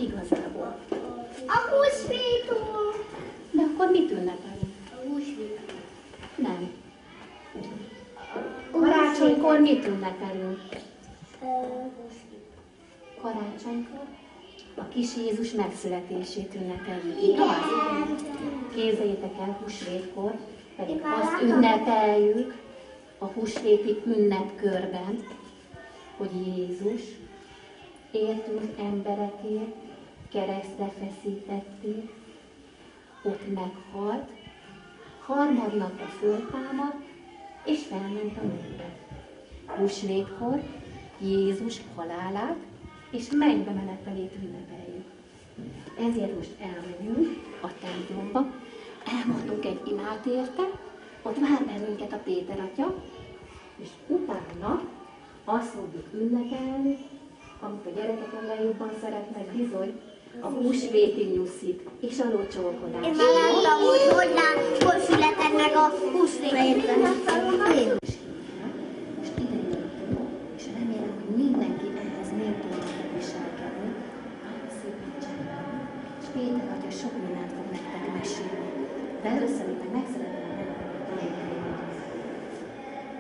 Igazából. A húsvétot! De akkor mit ünnepelünk? A húsvétot. Nem. Karácsonykor mit ünnepelünk? Karácsonykor a kis Jézus megszületését ünnepeljük, igaz? Képzeljétek el, húsvétkor pedig azt ünnepeljük a húsvéti ünnepkörben, hogy Jézus értünk emberekért, keresztre feszítették, ott meghalt, harmadnapra föltámadt, és felment a mennybe. Húsvétkor Jézus halálát és mennybe menetelét ünnepeljük. Ezért most elmegyünk a templomba, elmondunk egy imát érte, ott vár bennünket a Péter atya, és utána azt fogjuk ünnepelni, amit a gyerekek ennél jobban szeretnek bizony, a húsvéti nyuszit és a locsolkodást. Én már láttam, hogy született meg a húsvétben. Most ide jöttünk, és remélem, hogy mindenki ehhez méltóan fog viselkedni. Szépen csendben. És Péter atya sok mindent fog nektek mesélni. De először itt meg szeretném megtenni.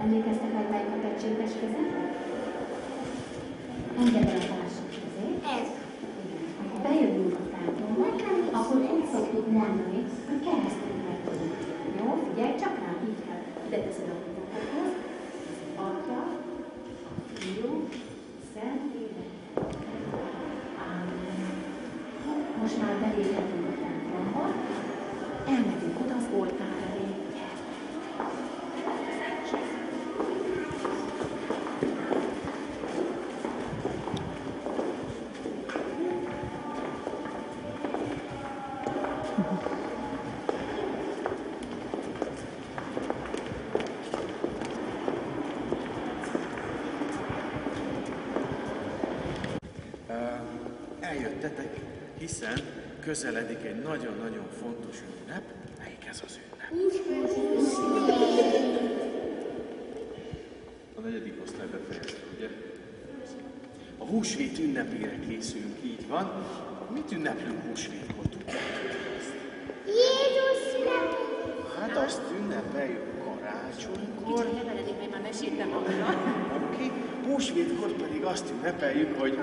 Emlékeztek meg melyik a pecsétes kezet? Engedd el a társak kezét. Ez. Ha bejövünk a templomba, akkor úgy szoktuk mondani, hogy keresztül megtudunk. Jó? Figyelj csak rám, így kell. Ide teszed a kutatokhoz. Atya, a Fiú, Szentlélek. Ámen. Most már beléphetünk a templomba. Elmegyünk oda az oltár elé. Eljöttetek, hiszen közeledik egy nagyon-nagyon fontos ünnep. Melyik ez az ünnep? A 4. osztályban fejeztük, ugye? A húsvét ünnepére készülünk, így van. Mit ünneplünk húsvétkor, tudjátok ezt? Jézus született! Hát azt ünnepeljük karácsonykor. Kicsit leveledék, mert már meséltem arra. Oké. Húsvétkor pedig azt ünnepeljük, hogy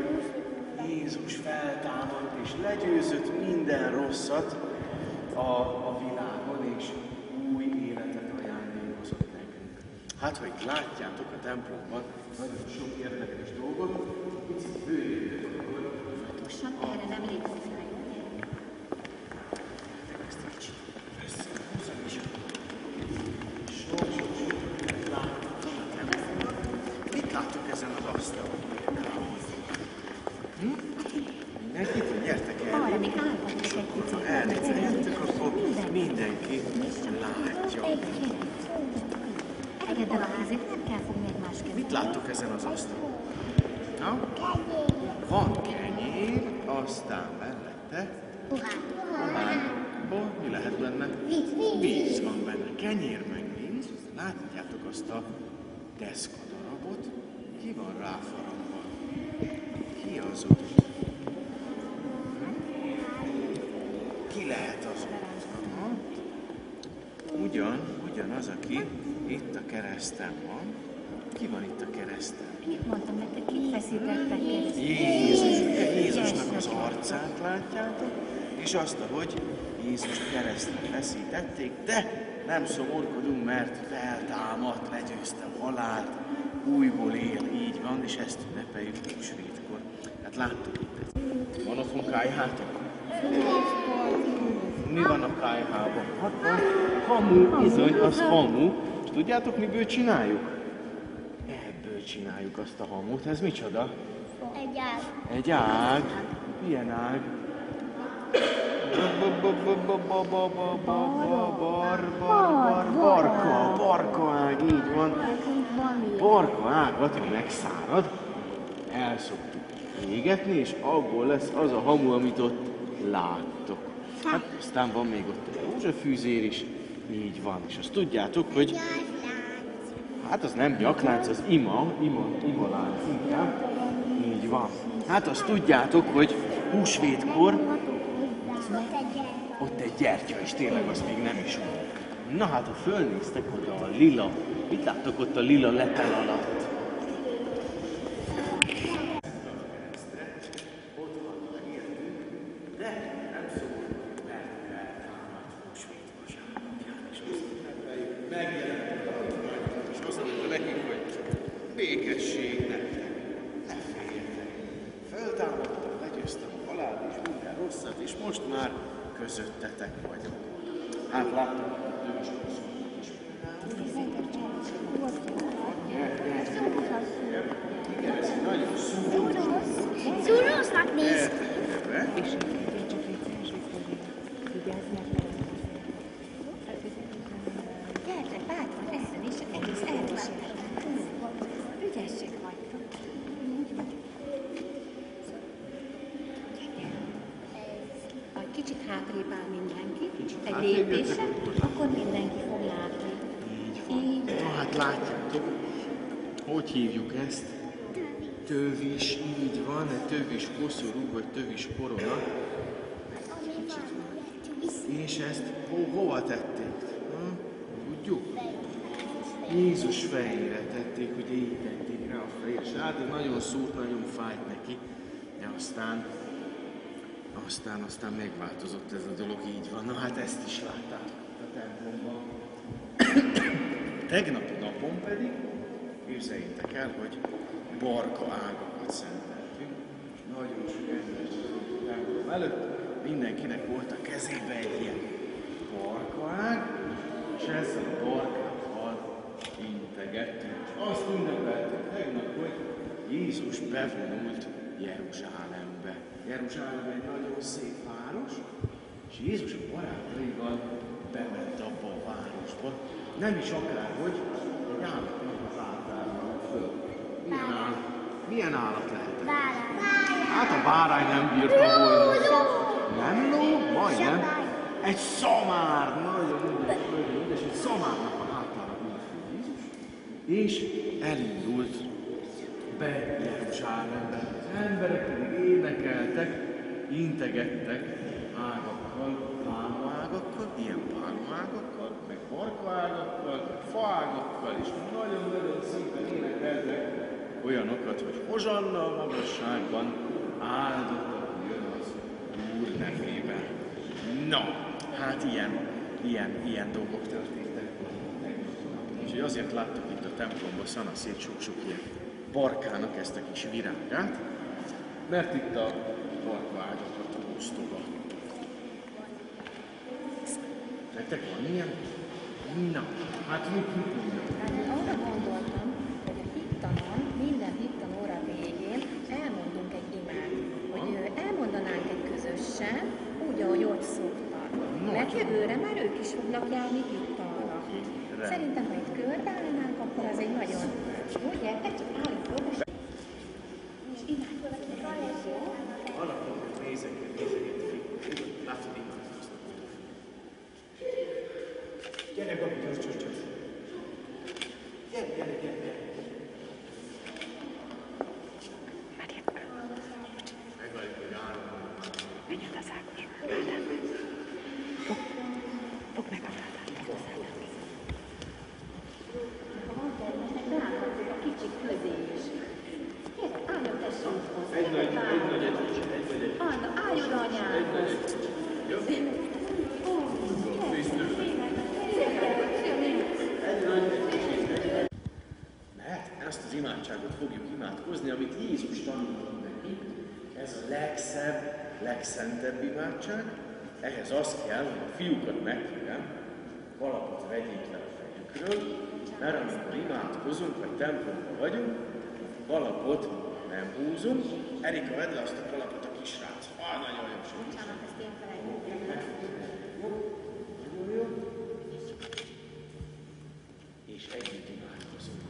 Jézus feltámadt és legyőzött minden rosszat a világon, és új életet ajándékozott nekünk. Hát, ha itt látjátok a templomban nagyon sok érdekes dolgot, picit bőjétek, hogy Pontosan erre nem lépünk fel. ezt egy kicsit összehozom, és sok láttok a templomban. Mit láttok ezen az asztalon? Mindenkit, gyertek el! Arra még álltak is egy picit. Ha eljöttök, akkor mindenki látja. Engedd el a kezét, nem kell fogni egymás kezét. Mit láttok ezen az asztalon? Na? Van kenyér, aztán mellette pohárból mi lehet benne? Víz van benne. Kenyér meg víz. Látjátok azt a deszkadarabot? Ki van ráfaragva? Ki az ott? Ki lehet az ott? Aha. Ugyanaz, aki itt a kereszten van. Ki van itt a kereszten? Mit mondtam nektek, kit feszítettek keresztül? Jézus, ugye Jézusnak az arcát látjátok, és azt, ahogy Jézust keresztre feszítették, de nem szomorkodunk, mert feltámadt, legyőzte a halált, újból él, így van, és ezt ünnepeljük húsvétkor. Hát láttuk itt. Van otthon kályhátok? Mi van a kályhában? Hát van hamu, bizony, az hamu. És tudjátok, miből csináljuk? Ebből csináljuk azt a hamut. Ez micsoda? Egy ág. Egy ág. Milyen ág? Barka ág, így van. Barka ágat, ami megszárad, el szoktuk égetni, és abból lesz az a hamu, amit ott láttok. Hát aztán van még ott egy rózsafűzér is, így van. És azt tudjátok, hogy hát az nem nyaklánc, az imalánc inkább. Így van. Hát azt tudjátok, hogy húsvétkor ott egy gyertya, és tényleg azt még nem is van. Na hát, ha fölnéztek oda a lila, mit láttok ott a lila lepel alatt? Ott van a értünk, de nem szól, mert eltámadt húsvét vasárnapján, és azt ünnepeljük, megjelent a rajta, és azt mondta nekünk, hogy békesség nektek, ne féljetek. Feltámadtam, legyőztem a halált és minden rosszat, és most már közöttetek vagyok. Hát láttam, hogy ő is köszönjük is. Igen, ez egy nagyon Szúróznak néz. És csak egy vigyázznak gyertek, bátran ezen is, egész erősek. Ügyesek vagytok. Kicsit hátrébb áll mindenki, egy lépésre, akkor mindenki fog látni. Így van. Na hát látjátok, hogy hívjuk ezt? Tövis, így van, egy tövis koszorú, vagy tövis korona. És ezt hova tették? Tudjuk? Jézus fejére tették, ugye így tették rá a fejére. És hát ez nagyon szólt, nagyon fájt neki, de aztán megváltozott ez a dolog, így van. Na hát ezt is láttátok a templomban. Tegnapi napon pedig, képzeljétek el, hogy barka ágakat szenteltünk. Nagyon sok ember a templom előtt, mindenkinek volt a kezében egy ilyen barka ág, és ezzel a barkával integettünk. Azt ünnepeltük tegnap, hogy Jézus bevonult Jeruzsálembe. Jeruzsálem egy nagyon szép város, és Jézus a barátaival bement abba a városba. Nem is akárhogy, egy állatnak az általában föl. Milyen állat lehetett? Bárány. Hát a bárány nem bírta volna. Nem ló? Majdnem. Egy szamár. Nagyon ügyes, egy szamárnak a hátára ült föl Jézus. És elindult be Jeruzsálembe. Az emberek pedig énekeltek, integettek ágakkal, pálmaágakkal, ilyen pálmaágakkal, meg barkaágakkal, meg faágakkal, és nagyon-nagyon szépen énekeltek olyanokat, hogy hozsanna a magasságban, áldott jön az Úr nevében. Na, hát ilyen dolgok történtek. Úgyhogy azért láttuk itt a templomban szanaszét sok-sok ilyen barkának ezt a kis virágát, mert itt a barkaágakat osztogattuk. Nektek van ilyen? Na, hát mit mondjuk? Arra gondoltam, hogy a hittanon, minden hittan óra végén elmondunk egy imát, hogy elmondanánk egy közösen, úgy, ahogy ott szoktak. Mert jövőre már ők is fognak járni hittanra. Szerintem, ha itt körbeállnánk, akkor az egy nagyon jó, gyertek, csak álljuk föl, és imádkozni. Valakit nézek, látod imádkozni. Gyere, Gabi, gyors. Gyere. Megvárjuk, hogy állom. Menjed az Ákos. Fogd meg a vádát. Ha van termésnek, beállhatok a kicsik közé is. Gyere, álljon tessék hozzá. Egy nagy. Anna, állj oda anyához. Jó? Mert ezt az imádságot fogjuk imádkozni, amit Jézus tanított nekünk. Ez a legszentebb imádság. Ehhez az kell, hogy a fiúkat megkérem, kalapot vegyék le a fejükről, mert amikor imádkozunk, vagy templomban vagyunk, kalapot nem húzunk. Erika, vedd le azt a kalapot a kisrác. Nagyon jó. Bocsánat, ezt én felejtettem. Jó. És együtt imádkozunk.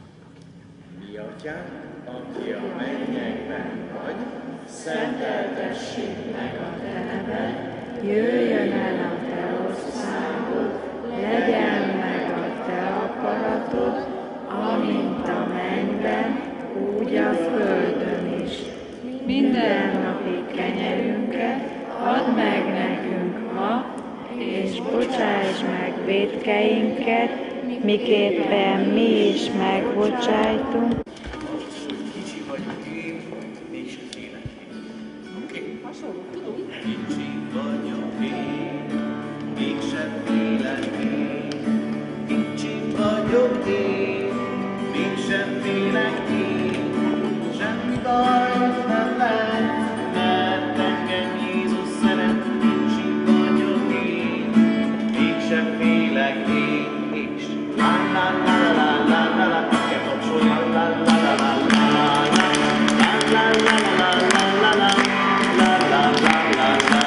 Mi atyánk, aki a mennyekben vagy, szenteltessék meg a te neved, Jöjjön el a te országod, legyen meg a te akaratod, amint a mennyben, úgy a földön is. Mindennapi kenyerünket add meg nekünk ma, és bocsáss meg vétkeinket, miképpen mi is megbocsájtunk. Kicsi vagyok én, mégsem félek én. Oké? Hasonló, tudod? Kicsi vagyok én, mégsem félek én. Kicsi vagyok én, mégsem félek én. Semmi baj nem lehet, mert engem Jézus szeret. Kicsi vagyok én, mégsem félek én. És la la la la la la la, kell kapcsolni, la la la la la la, la la la la la la.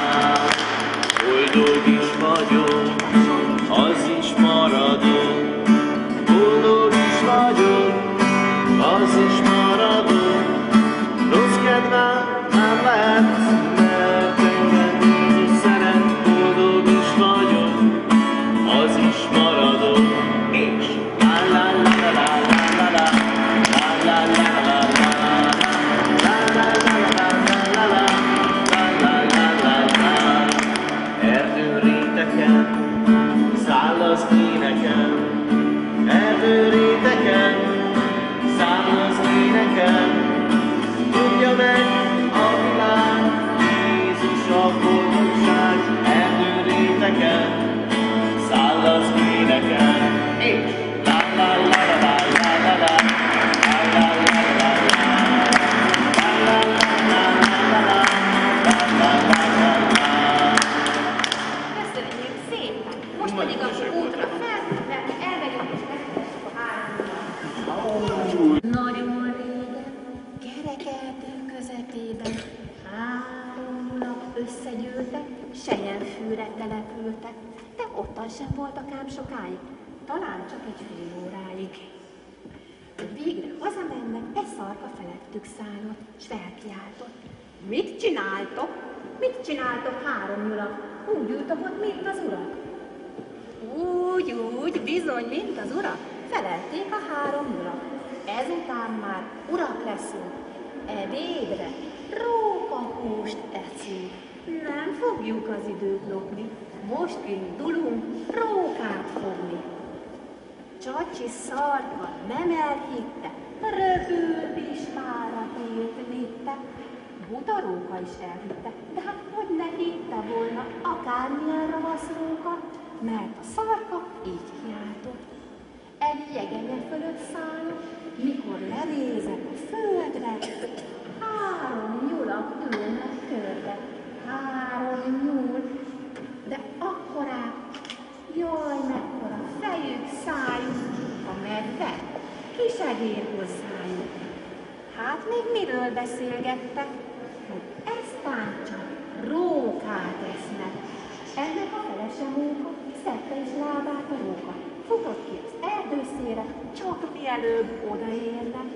Boldog is vagyok, az is maradok. Boldog is vagyok, az is maradok. Rossz kedvem nem lehet, mert engem Jézus szeret. Boldog is vagyok, az is maradok. És la la la la la la la, la la la la la. Erdőréteken száll az énekem, erdőréteken száll az énekem. Tudja meg a világ, Jézus a boldogság. Erdőréteken száll az énekem, és la la la la la la la, la la la la la, la la la la la la. Köszönjük szépen! Most pedig akkor útra fel, mert elmegyünk és megkeresünk a háromban. Nagyon régen, kerekeltő közepében 3 nyulak összegyűltek, Selyemfűre települtek, de ottan sem voltak ám sokáig, talán csak egy fél óráig. Végre hazamennek, egy szarka felettük szállott, s felkiáltott. Mit csináltok? Mit csináltok 3 nyulak? Úgy ültök ott, mint az urak. Úgy, bizony, mint az urak, felelték a 3 nyulak. Ezután már urak leszünk, ebédre rókahúst eszünk. Nem fogjuk az időt lopni, most indulunk rókát fogni. Csacsi szarka nem elhitte, röhült is fáradt élt vitte. Buta róka is elhitte, de hát hogy ne hitte volna akármilyen ravasz róka, mert a szarka így kiáltott. Egy jegenye fölött szállott, mikor lerézek a földre, 3 nyulak ülnek körbe, 3 nyúl, de akkorák, jaj, mekkora fejük, szájuk, a medve kisegér hozzájuk. Hát még miről beszélgettek, hogy eztán csak rókát esznek. Ennek a felese móka szedte is lábát a róka, futott ki az erdőszére, csak mielőbb odaérnek.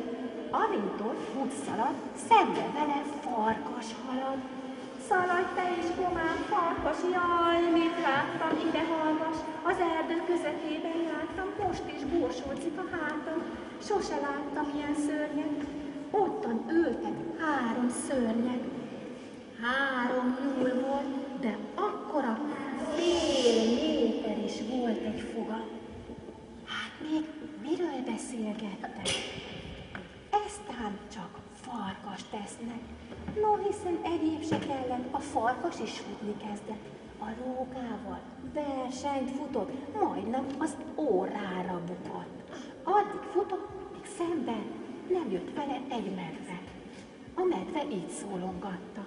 Amint ott fut szalad, szembe vele farkas halad. Szaladj te is, komám, farkas, jaj, mit láttam, ide hallgass, az erdő közepében jártam, most is bósolcik a hátam, sose láttam ilyen szörnyet. Ottan ültek 3 szörnyek. 3 nyúl volt, de akkora fél méter is volt egy foga. Hát még miről beszélgettek? Eztán csak farkast tesznek. No, hiszen egyéb se kellett, a farkas is futni kezdett. A rókával versenyt futott, majdnem az órára bukott. Addig futott, míg szemben nem jött vele egy medve. A medve így szólongatta.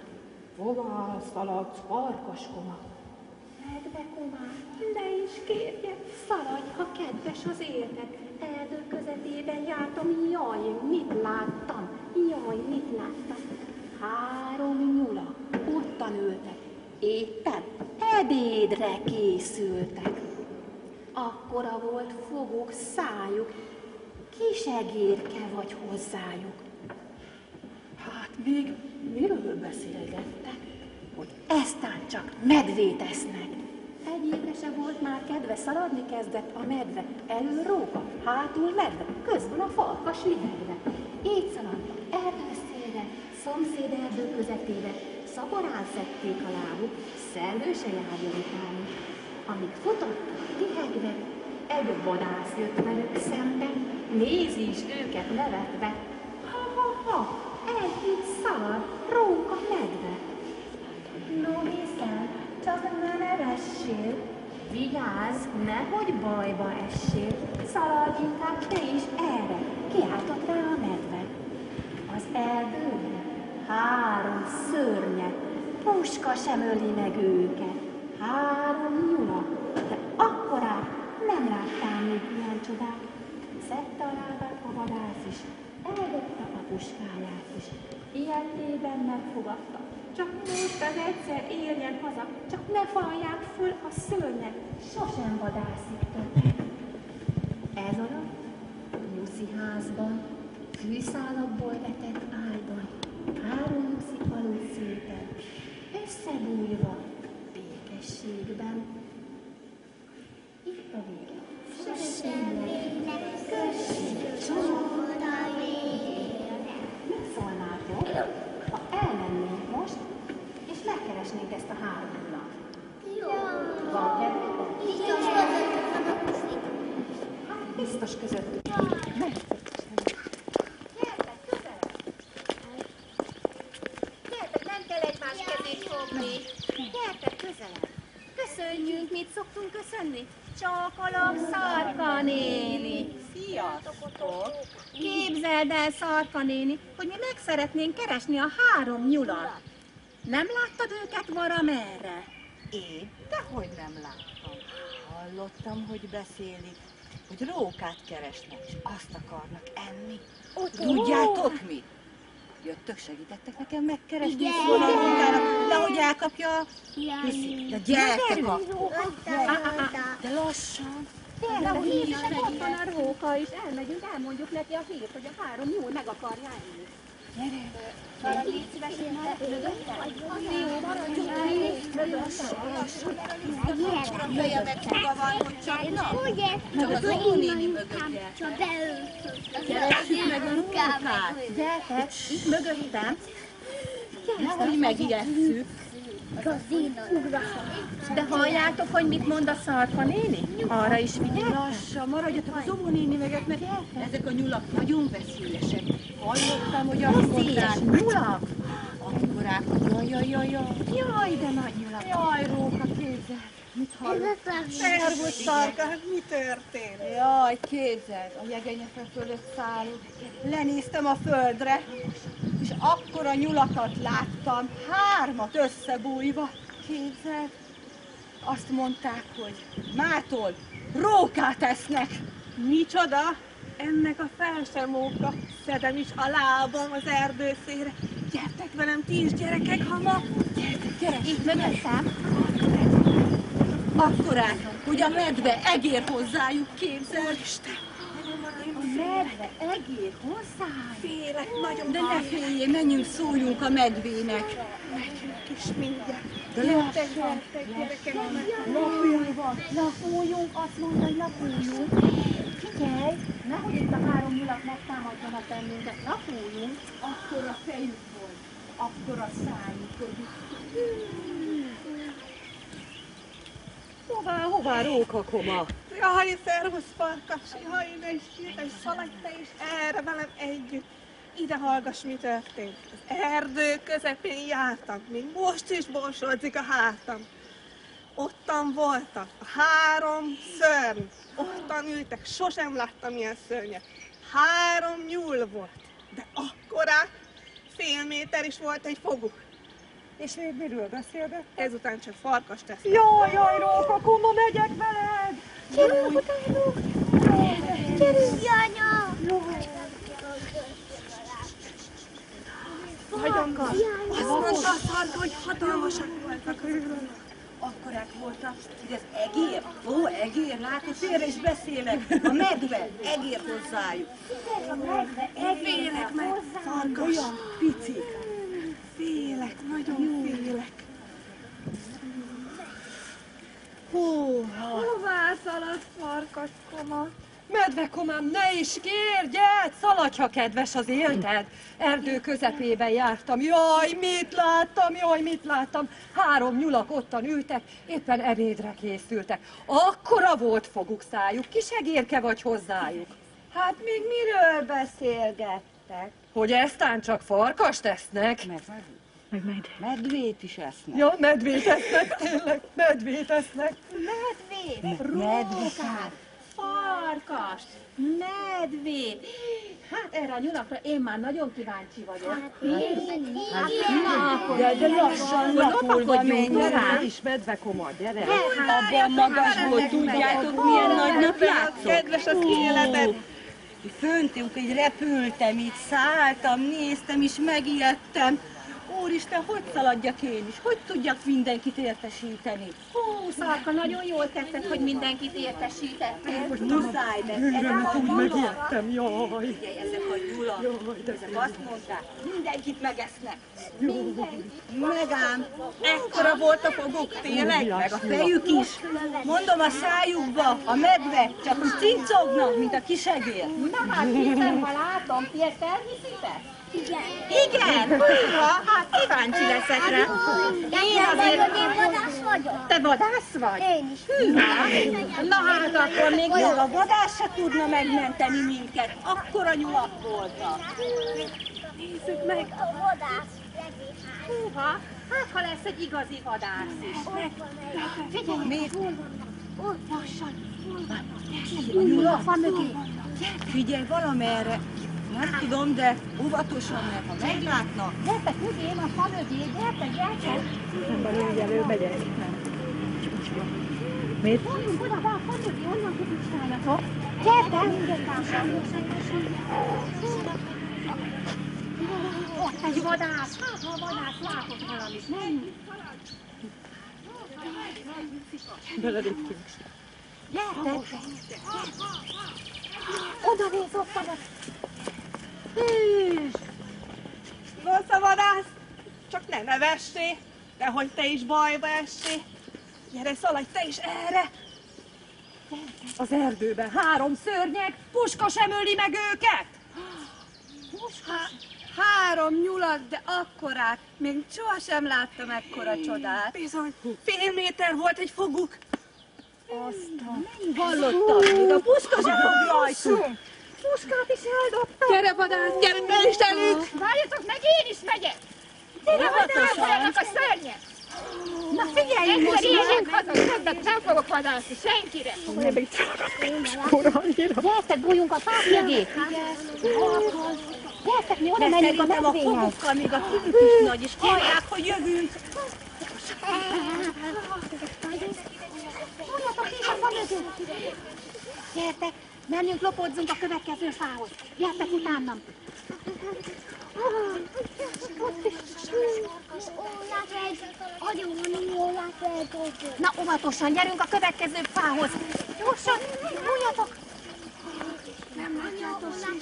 Hová szaladsz, farkaskoma? Medve komám, ne is kérje, szaladj, ha kedves az életed. Erdő közepében jártam, jaj, mit láttam, jaj, mit láttam. 3 nyulak ottan ültek, éppen ebédre készültek. Akkora volt foguk szájuk, kisegérke vagy hozzájuk. Hát még miről beszélgettek, hogy eztán csak medvét esznek. Egyébre se volt már kedve, szaladni kezdett a medve. Elől róka, hátul medve, közben a farkas lihegve. Így szaladtak erdőszélre, szomszéd erdő közepébe, szaporán szedték a lábuk, szellő se járjon utánuk. Amíg futottak, lihegve, egy vadász jött velük szembe, nézi is őket nevetve. Ha, együtt szalad, róka medve. No hiszen, csak ne nevessél, vigyázz, nehogy bajba essél, szaladj inkább te is erre, kiáltott rá a medve. Az erdőben 3 szörnyet, puska sem öli meg őket, 3 nyula, de akkorát nem láttál még ilyen csodát. Szedte a lábát a vadász is, eldobta a puskáját is, ilyetében megfogadta. Csak most az egyszer éljen haza, csak ne falják föl a szörnyet, sosem vadászik többet. Ez alatt nyuszi házban, fűszálakból vetett ágyban, 3 nyuszi aludt szépen, összebújva, békességben. Itt a vége. Sosem lének község, csoda vége. Mit szólnátok, ha elmennénk most, és megkeresnénk ezt a 3 nyulat? Van kedvetek? Hát biztos közöttük. Gyertek, nem kell egymás kezét fogni. Gyertek közelebb. Köszönjünk, mit szoktunk köszönni? Csókolom, Szarka néni. Sziasztok! Képzeld el, Szarka néni, hogy mi meg szeretnénk keresni a 3 nyulat. Nem láttad őket valamerre? Én? Dehogy nem láttam. Hallottam, hogy beszélik, hogy rókát keresnek, és azt akarnak enni. Tudjátok mit? Jöttök, segítettek nekem megkeresni, és volna a rókának, de hogy elkapja a piszi. De gyertek akkor! De lassan! Gyere, hogy hiszen ott van a róka, és elmegyünk, elmondjuk neki a hírt, hogy a 3 nyúl meg akarja enni. Gyere! Légy szíves, én mögöttem. Jó, maradjunk lassan. Jöjjön meg, hova van, hogy csapnak? Csak az ónéni mögötje. Csak beöltök. Keressük meg a rókát! Gyertek, itt mögöttem. Nehogy megijesszük. De halljátok, hogy mit mond a Szarka néni? Arra is figyelj. Lassan, maradjatok az ónéni mögött, mert ezek a nyulak nagyon veszélyesek. Hallottam, hogy azt mondták. Nyulak? Akkorák, jaj. Jaj, de nagy nyulak. Jaj, róka, képzeld. Mit hallottam? Szervusz, Szarka, hát mi történt? Jaj, képzeld, a jegenyefe fölött szállunk. Lenéztem a földre, és akkora nyulakat láttam, 3-at összebújva. Képzeld, azt mondták, hogy mától rókát esznek. Micsoda? Ennek a fel sem móka. Szedem is a lábam az erdőszére. Gyertek velem ti is, gyerekek, hamar! Gyere, Itt mögöttem. akkorát, hogy a medve egér hozzájuk, képzeld. Isten! A medve egér hozzájuk. Félek nagyon. De ne féljél, menjünk, szóljunk a medvének. Megyünk is mindjárt. De Gyertek, gyerekek, Lapuljunk, azt mondta, hogy lapuljunk. Figyelj, nehogy itt a 3 nyulak megtámadjanak bennünket. Lapuljunk. akkor a fejük volt, akkor a szájuk, hogy Hová rókakoma? Jaj, szervusz, Farkas! Jaj, ne is jöjj, szaladj te is erre velem együtt. Ide hallgass, mi történt. Az erdő közepén jártam, még most is borsodzik a hátam. Ottan voltak a 3 szörny. Ottan ültek, sosem láttam ilyen szörnyet. 3 nyúl volt, de akkorák, fél méter is volt egy foguk. És még miről beszélgettek? Ezután csak Farkas tesz. Jaj, rókakoma, megyek veled! Gyerünk utánuk! Gyerünk, Janya! Farkas! Azt mondta a Szarka, hogy hatalmasak voltak. Akkorák voltak, hogy az egér, egér, látod, félre is beszélek, a medve, egér hozzájuk. Félek meg, Farkas! Olyan picik. Félek, nagyon félek. Hú, Hová szaladt, Farkaskoma? Medvekomám, ne is kérj, gyert, szaladj, ha kedves az élted. Erdő közepében jártam, jaj, mit láttam. 3 nyulak ottan ültek, éppen ebédre készültek. Akkora volt foguk szájuk, kis egérke vagy hozzájuk. Hát még miről beszélgettek? Hogy eztán csak farkast esznek? Medvét is esznek. Ja, medvét esznek, tényleg, medvét esznek. Rókát, farkast, medvét. Hát erre a nyulakra én már nagyon kíváncsi vagyok. De lassan lapulva menj, Gyere is, medvekoma, gyere. abban magasból tudjátok, milyen nagy nap látszott? Kedves az életed. Föntünk, így repültem, így szálltam, néztem és megijedtem. Úristen, hogy szaladjak én is? Hogy tudjak mindenkit értesíteni? Hú, Szarka, nagyon jól tetted, hogy mindenkit értesítettél. Most muszáj, mert ezek a Úgy nyulak. megijedtem, jaj. Figyelj, ezek a nyulak. Ezek azt mondták, mindenkit megesznek. Megám, ekkora volt a foguk, tényleg, meg a fejük is. Mondom, a szájukba, a medve, csak úgy cincognak, mint a kisegér. Na hát hiszem, ha látom, ti ezt elhiszitek? Igen, Hát kíváncsi leszek rá. Én vadász vagyok. Te vadász vagy? Én is. Na hát akkor még még a vadász se tudna megmenteni minket. Akkora nyulak voltak. nézzük meg. A vadász. Húha, hát ha lesz egy igazi vadász is. Figyelj, Miért? ott lassan. A nyulak? Fa mögé. Figyelj, valamerre. Nem tudom, de óvatosan, mert ha meglátnak. Gyertek mögém, a fa mögé, gyertek. Mondjuk oda, be a fa mögé, onnan kupicsáljatok. Gyertek! Ott egy vadász, hát ha a vadász látott valamit, menjünk. Beledéptünk. Gyertek! Oda néz, ott van a... Rossz a vadász, csak ne nevessé, de hogy te is bajba essé. Gyere, szaladj te is erre. Az erdőben 3 szörnyeg, puska sem öli meg őket. 3 nyulat, de akkorát. Még sohasem láttam ekkora csodát. Bizony, fél méter volt egy foguk. Hallottam, még a puska sem fog rajtunk. Puskát is eldobtam. Gyere, vadász, gyere, be is elünk. Várjatok meg, én is megyek. Gyere, vadász, vannak a szörnyek. Na figyeljünk Egyszer most érjek haza, többet nem fogok vadászni senkire. Gyertek, bújjunk a fák mögé. Gyertek, mi oda menjünk a Szerintem a medvéhez. fogukkal még a fülük is nagy, és hallják, hogy jövünk. Mondjatok is a fa mögé. Gyertek, menjünk, lopodzunk a következő fához. Gyertek utánam. Na, óvatosan, gyerünk a következő fához. Gyorsan, bújjatok. Nem látjátok sem.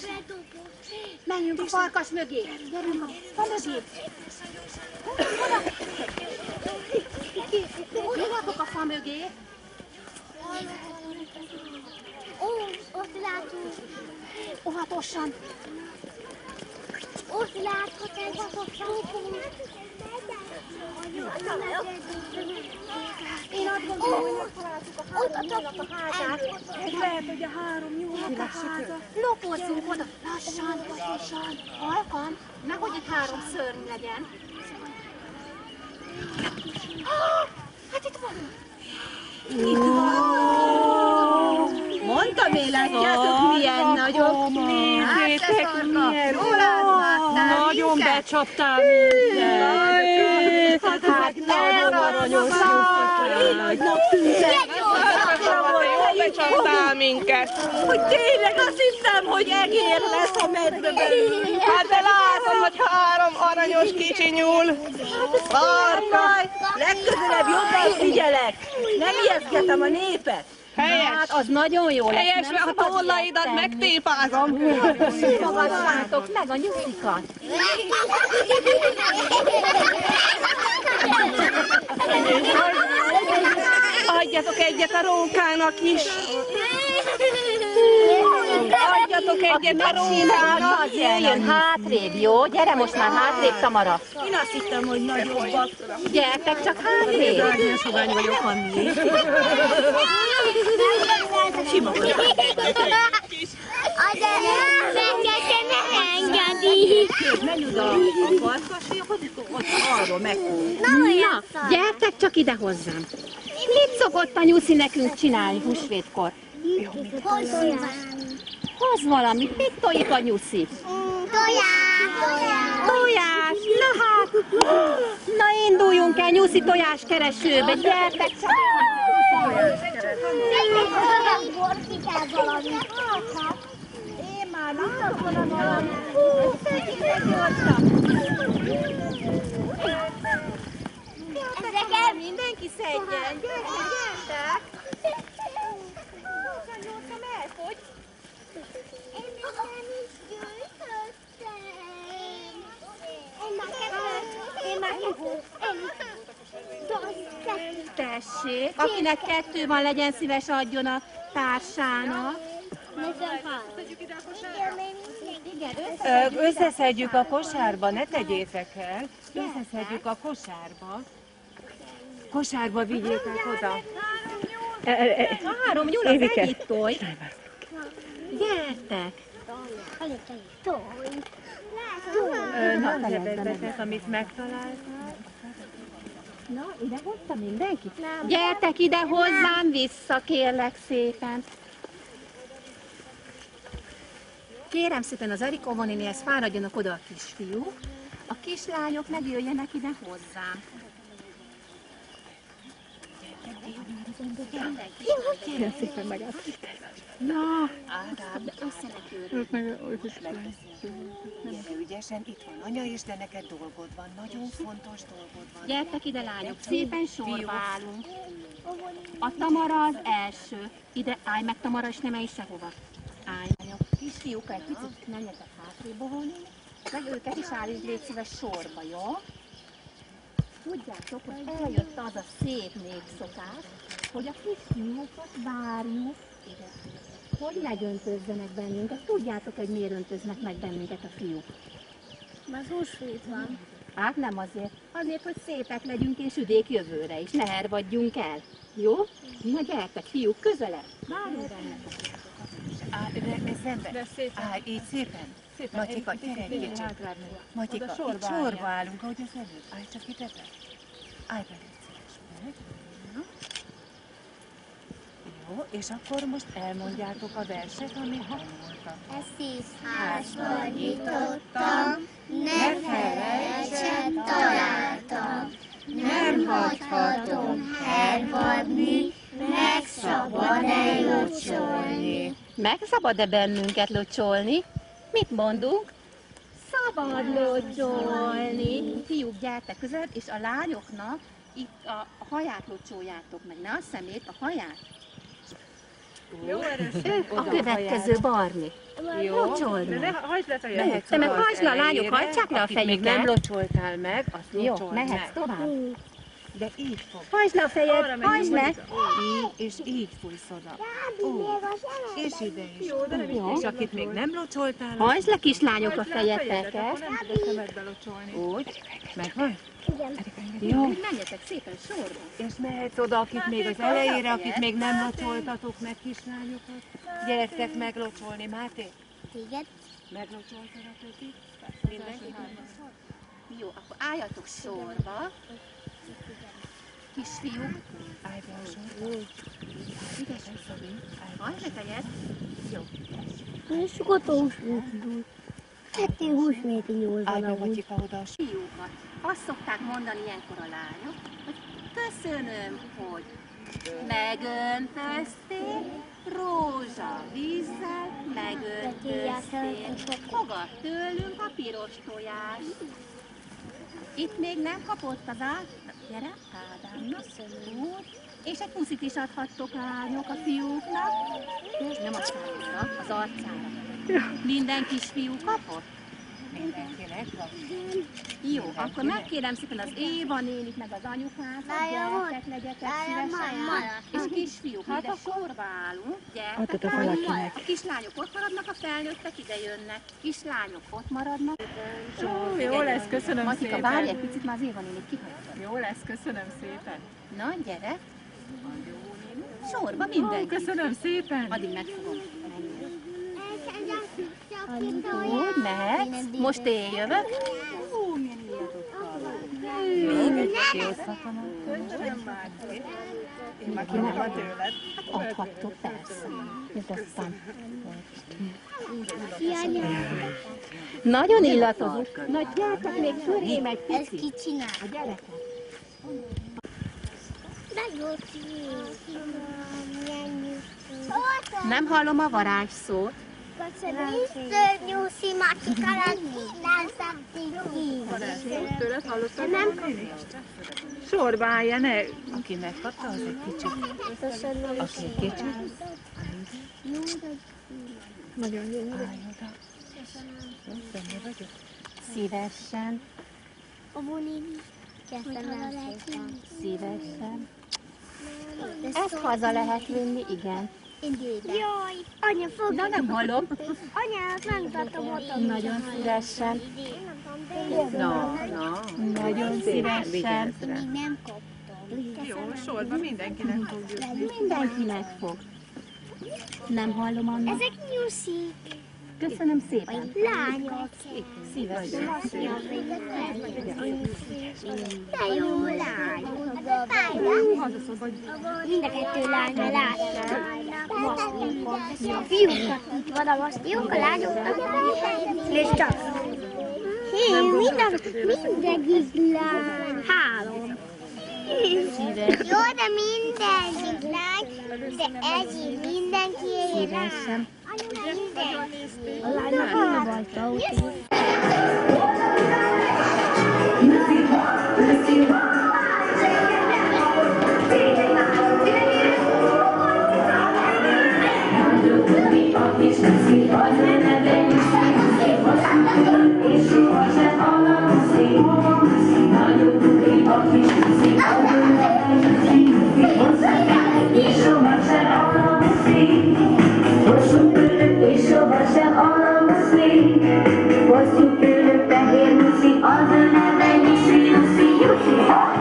Menjünk a farkas mögé. Gyerünk a fa mögé. Bújjatok a fa mögé. Ott látunk. Óvatosan. Ott láthat egy Én azt gondolom, hogy megtaláltuk a házát. Lehet, hogy a 3 nyulat a háza. Lopozzunk oda. Lassan. Halkan. Nehogy itt 3 szörny legyen. Hát itt van. Mondtam én, látjátok, milyen nagyok. Nézzétek, milyen nagyon becsaptál mindent. Hát nagyon aranyos. Jól becsaptál minket. Hogy tényleg azt hittem, hogy egér lesz a medveben. Hát de látom, hogy 3 aranyos kicsi nyúl. Arkaj, legközelebb jobban figyelek. Nem ijeszgetem a népet. Helyes. Hát az nagyon jó lesz. Helyes, mert a tollaidat megtépázom. Fogadjátok meg a nyugikat. Adjatok egyet a rókának is. Adjatok egyet a rókának. Az jöjjön hátrébb, jó? Gyere most már hátrébb, Tamara. Én azt hittem, hogy nagyobbak. Gyertek csak hátrébb. Nagyon sovány vagyok, Anni. Sima vagyok. Az elő, ne engedi. Menj oda a farkasfiakhoz, ott arról megfogunk. Na, gyertek csak ide hozzám. Mit szokott a nyuszi nekünk csinálni húsvétkor? Hoz valamit. Mit tojik a nyuszi? Tojás. Na hát. Na induljunk el nyuszi tojás keresőbe. Gyertek csak. Én már látok valamit. Szedjétek gyorsan. Mindenki szedjen. Gyertek. Gyorsan elfogy. Tessék, akinek 2 van, legyen szíves, adjon a társának. Összeszedjük a kosárba, ne tegyétek el. Összeszedjük a kosárba. Kosárba vigyétek oda. 3 Gyula, együtt toj. Gyertek. Na, fejezzek, amit megtaláltál. Na, ide hozta mindenki? Gyertek ide hozzám vissza, kérlek szépen. Kérem szépen az Erika nénihez fáradjanak oda a kisfiúk, a kislányok meg jöjjenek ide hozzám. Kérem szépen magát. Na, Ők meg ügyesen, itt van anya, és de neked dolgod van, nagyon fontos dolgod van. gyertek ide, lányok, szépen sorba állunk. A Tamara az első. Ide állj meg, Tamara, és nem menj sehova. Állj, lányok. Kisfiúk, egy picit menjetek hátrébb, Óvóni, meg őket is állítsd, légy szíves sorba, jó? Tudjátok, hogy eljött az a szép népszokás, hogy a kisfiúkat várjuk ide. Hogy megöntözzenek bennünket. Tudjátok, hogy miért öntöznek meg bennünket a fiúk? Mert húsvét van. Hát nem azért. Azért, hogy szépek legyünk és üdék jövőre is. Ne hervadjunk el. Jó? Na gyertek, fiúk, közelebb. Várjunk bennetek. Szembe. Így szépen. Matyika, gyere egy kicsit. Matyika, itt sorba állunk, ahogy az előbb. Állj csak ide be. Állj be, légy szíves meg. Jó, és akkor most elmondjátok a verset, amit tanultak. Ezt házba nyitottam, ne felejtsed, találtam. Nem hagyhatom hervadni, meg szabad-e locsolni. Meg szabad-e bennünket locsolni? Mit mondunk? Szabad locsolni. Fiúk, gyertek közelebb, és a lányoknak itt a haját locsoljátok meg. Ne a szemét, a haját. Jó, A következő Barni. Jó. Locsolni. Hagyd le fejet. Te meg hagyd le, a lányok, hagydják le a fejüket. Még nem fejüket. locsoltál meg, azt Jó, locsold mehetsz meg. tovább. De így fog. Hagyd le a fejed, hagyd le. Így, és így fújsz oda. Úgy. És ide is. Jó, de nem is Jó. És akit még nem locsoltál, Hagyd le, kislányok, a Hagyd le a fejedet, fejeteket. akkor nem tudok szemedbe locsolni. úgy. Megvan? Jó. Menjetek szépen sorba. És mehetsz oda, akik még az elejére, akik még nem locsoltatok meg kislányokat. Gyertek meglocsolni, Máté. Téged? Meglocsoltad a többit? Mindenki? Jó, akkor álljatok sorba. Kisfiúk. Állj be a sorba. Ügyesen, Szabin. Hagyd le fejed. Jó. Sokat a húsvéti. Ettél húsvéti nyúl Állj be, valahogy. Matyika, oda a sorba. Fiúkat. Azt szokták mondani ilyenkor a lányok, hogy köszönöm, hogy megöntöztél, rózsa vízzel megöntöztél. Fogad tőlünk a piros tojást. Itt még nem kapott az gyere, Ádámnak. Úgy. És egy puszit is adhattok lányok a fiúknak. Nem a szájra, az arcára. Minden kisfiú kapott? Mindenkinek van. Jó, akkor megkérem szépen az Éva nénit, meg az anyukákat, gyertek, legyetek szívesen. És kisfiúk, hát ide sorba állunk, gyertek. A kislányok ott maradnak, a felnőttek ide jönnek. Kislányok ott maradnak. Jó lesz, köszönöm Matika, szépen. várj egy picit, már az Éva nénit kihagytad. Jó lesz, köszönöm szépen. Na, gyere. Sorba mindenki. Köszönöm szépen. Addig megfogom. Úgy, mehetsz. Most én jövök. Köszönöm, Márti. Én már kihova tőled. Adhattok, persze. Nyugodtan. Nagyon illatozunk. Na, gyertek még körém egy Ez picit. ki csinál? A gyerekek. Nagyon Nem hallom a varázsszót. Nyuszi macsikára nem szaktik ki. Tőled hallottam? Nem Sorba állja, ne. Aki megkapta, az egy kicsit. köszönöm Aki egy kicsit. Nagyon jó. Szívesen, A Boni. Köszönöm szépen. szívesen. Ezt haza lehet vinni, igen. Jaj, anya fog. Na, nem hallom. Anya, azt nem tartom ott. Nagyon szívesen. Na. Nagyon szívesen. Még nem kaptam. Jó, sorba mindenkinek fog jutni. Mindenkinek fog. Nem hallom, Anna. Ezek nyuszik. Köszönöm szépen. Lányok. Szívesen. De jó lány. Mind a kettő lányra láttam. A fiúkat itt van a masztiók, a lányoknak. És csak. Hé, mindegyik lány. 3. Jó, de mindegyik lány, de ez így mindenki Szívesen. A lányok nem rajta. Hosszú tőlő fehér nyuszi, az a neve Nyuszi, Nyuszi, Nyuszi.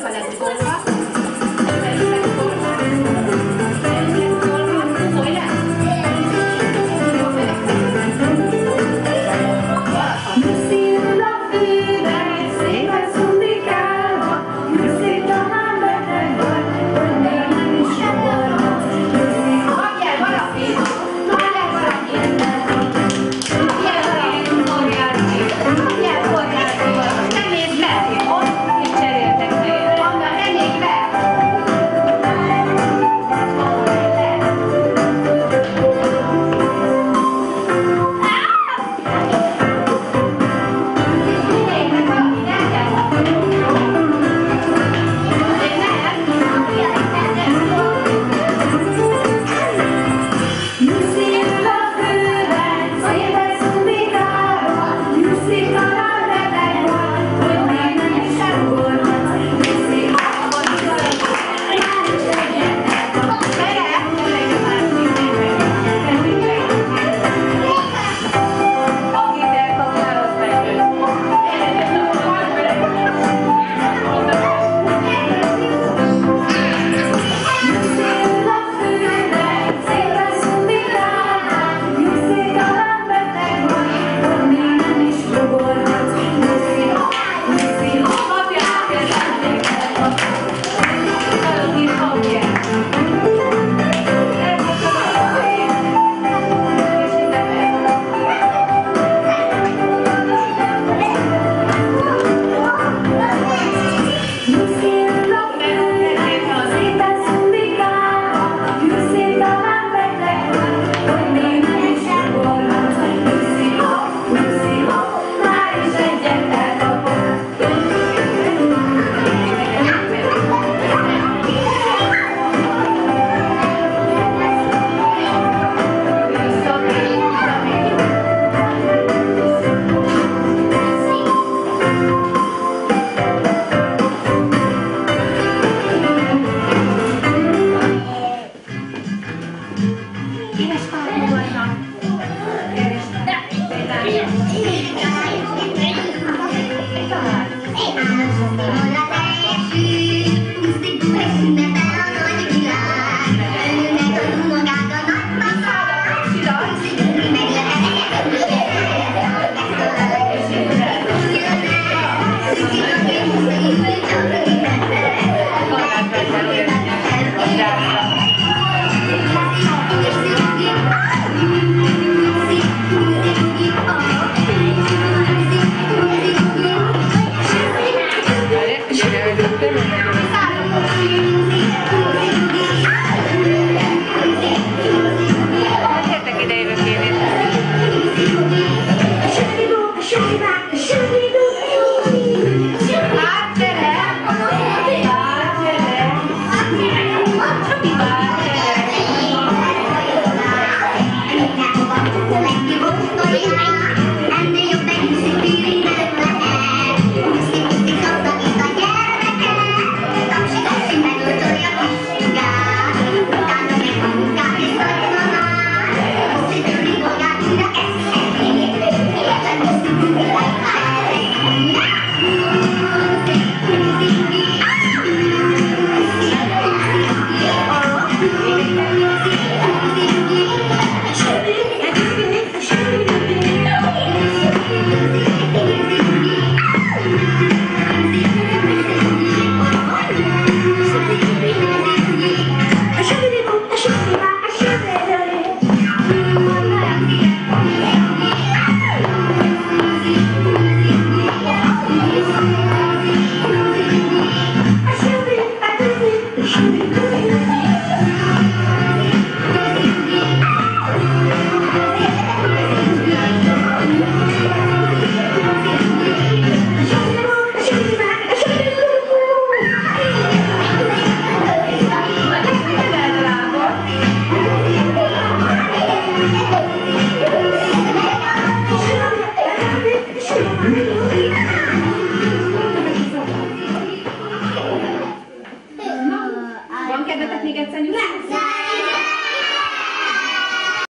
össze lesz szólva, össze lesz szólva, hogy lesz? Sikerült.